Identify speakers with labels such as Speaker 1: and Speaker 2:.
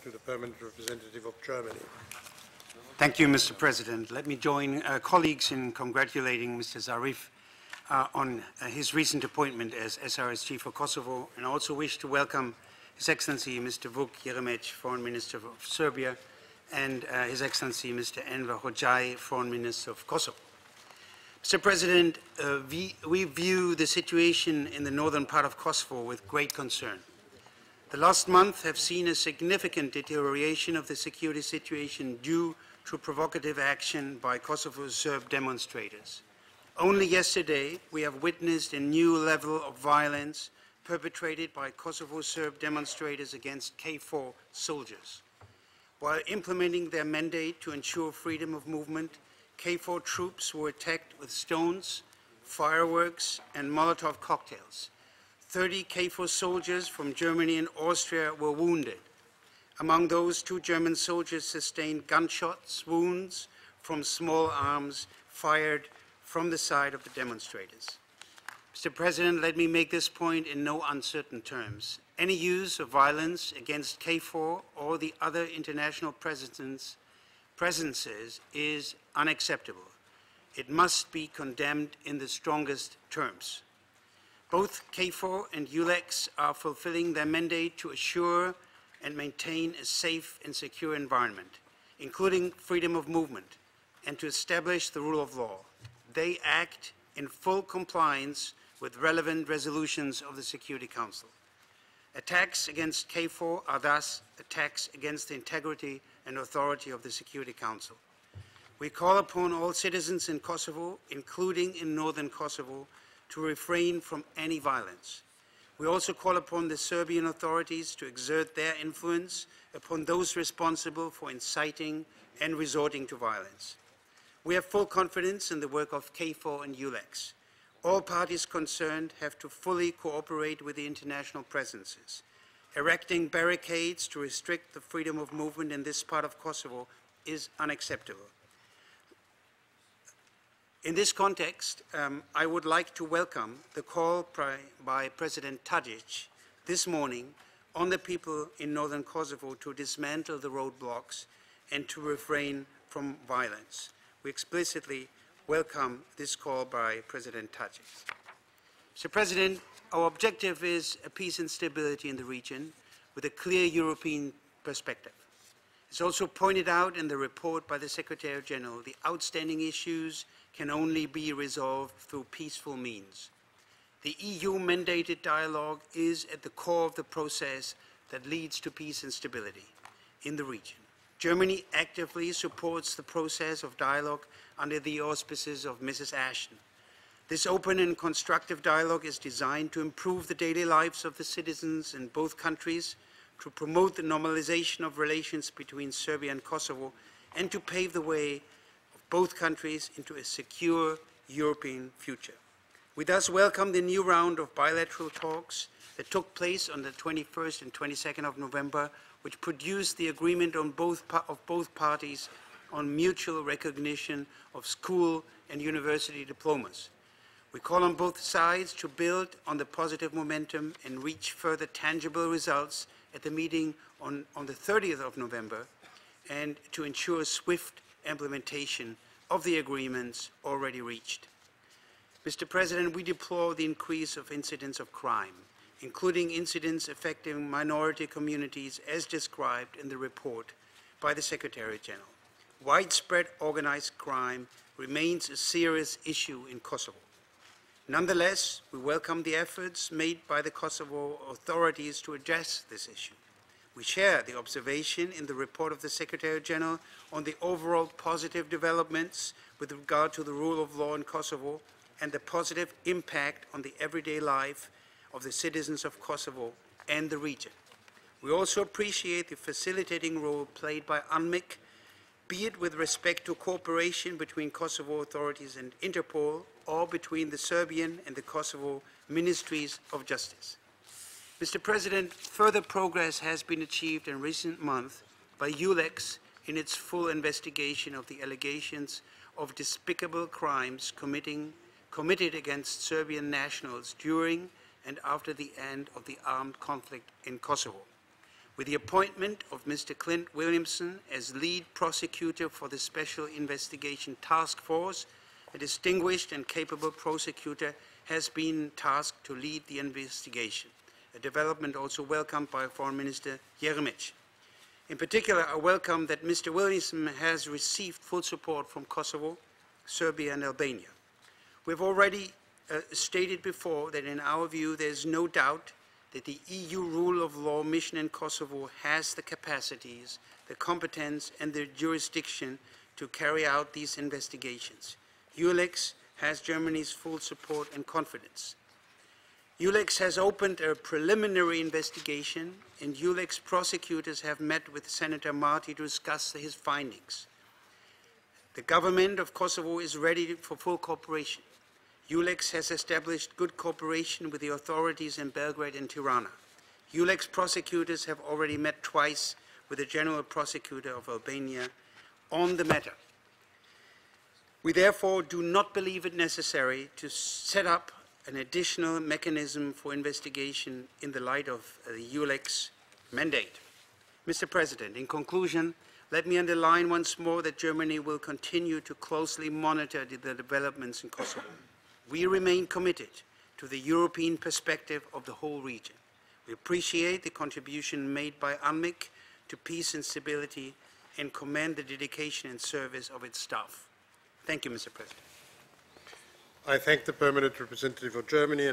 Speaker 1: to the Permanent Representative of Germany.
Speaker 2: Thank you, Mr. President. Let me join colleagues in congratulating Mr. Zarif on his recent appointment as SRSG for Kosovo, and I also wish to welcome His Excellency Mr. Vuk Jeremic, Foreign Minister of Serbia, and His Excellency Mr. Enver Hoxha, Foreign Minister of Kosovo. Mr. President, we view the situation in the northern part of Kosovo with great concern. The last month have seen a significant deterioration of the security situation due to provocative action by Kosovo's Serb demonstrators. Only yesterday, we have witnessed a new level of violence perpetrated by Kosovo Serb demonstrators against KFOR soldiers. While implementing their mandate to ensure freedom of movement, KFOR troops were attacked with stones, fireworks, and Molotov cocktails. 30 KFOR soldiers from Germany and Austria were wounded. Among those, 2 German soldiers sustained gunshots, wounds from small arms fired from the side of the demonstrators. Mr. President, let me make this point in no uncertain terms. Any use of violence against KFOR or the other international presences is unacceptable. It must be condemned in the strongest terms. Both KFOR and ULEX are fulfilling their mandate to assure and maintain a safe and secure environment, including freedom of movement, and to establish the rule of law. They act in full compliance with relevant resolutions of the Security Council. Attacks against KFOR are thus attacks against the integrity and authority of the Security Council. We call upon all citizens in Kosovo, including in northern Kosovo, to refrain from any violence. We also call upon the Serbian authorities to exert their influence upon those responsible for inciting and resorting to violence. We have full confidence in the work of KFOR and ULEX. All parties concerned have to fully cooperate with the international presences. Erecting barricades to restrict the freedom of movement in this part of Kosovo is unacceptable. In this context, I would like to welcome the call by President Tadic this morning on the people in northern Kosovo to dismantle the roadblocks and to refrain from violence. We explicitly welcome this call by President Tadic. Mr. President, our objective is a peace and stability in the region with a clear European perspective. As also pointed out in the report by the Secretary General, the outstanding issues can only be resolved through peaceful means. The EU-mandated dialogue is at the core of the process that leads to peace and stability in the region. Germany actively supports the process of dialogue under the auspices of Mrs. Ashton. This open and constructive dialogue is designed to improve the daily lives of the citizens in both countries, to promote the normalization of relations between Serbia and Kosovo, and to pave the way of both countries into a secure European future. We thus welcome the new round of bilateral talks that took place on the 21st and 22nd of November, which produced the agreement of both parties on mutual recognition of school and university diplomas. We call on both sides to build on the positive momentum and reach further tangible results at the meeting on the 30th of November, and to ensure swift implementation of the agreements already reached. Mr. President, we deplore the increase of incidents of crime, including incidents affecting minority communities as described in the report by the Secretary General. Widespread organized crime remains a serious issue in Kosovo. Nonetheless, we welcome the efforts made by the Kosovo authorities to address this issue. We share the observation in the report of the Secretary General on the overall positive developments with regard to the rule of law in Kosovo and the positive impact on the everyday life of the citizens of Kosovo and the region. We also appreciate the facilitating role played by UNMIK, be it with respect to cooperation between Kosovo authorities and Interpol, or between the Serbian and the Kosovo Ministries of Justice. Mr. President, further progress has been achieved in recent months by ULEX in its full investigation of the allegations of despicable crimes committed against Serbian nationals during and after the end of the armed conflict in Kosovo. with the appointment of Mr. Clint Williamson as lead prosecutor for the Special Investigation Task Force, a distinguished and capable prosecutor has been tasked to lead the investigation, a development also welcomed by Foreign Minister UNMIK. In particular, I welcome that Mr. Williamson has received full support from Kosovo, Serbia, and Albania. We've already stated before that in our view there is no doubt that the EU rule of law mission in Kosovo has the capacities, the competence, and the jurisdiction to carry out these investigations. ULEX has Germany's full support and confidence. ULEX has opened a preliminary investigation, and ULEX prosecutors have met with Senator Marti to discuss his findings. The government of Kosovo is ready for full cooperation. ULEX has established good cooperation with the authorities in Belgrade and Tirana. ULEX prosecutors have already met twice with the General Prosecutor of Albania on the matter. We therefore do not believe it necessary to set up an additional mechanism for investigation in the light of the ULEX mandate. Mr. President, in conclusion, let me underline once more that Germany will continue to closely monitor the developments in Kosovo. We remain committed to the European perspective of the whole region. We appreciate the contribution made by UNMIK to peace and stability and commend the dedication and service of its staff. Thank you, Mr. President.
Speaker 1: I thank the Permanent Representative of Germany.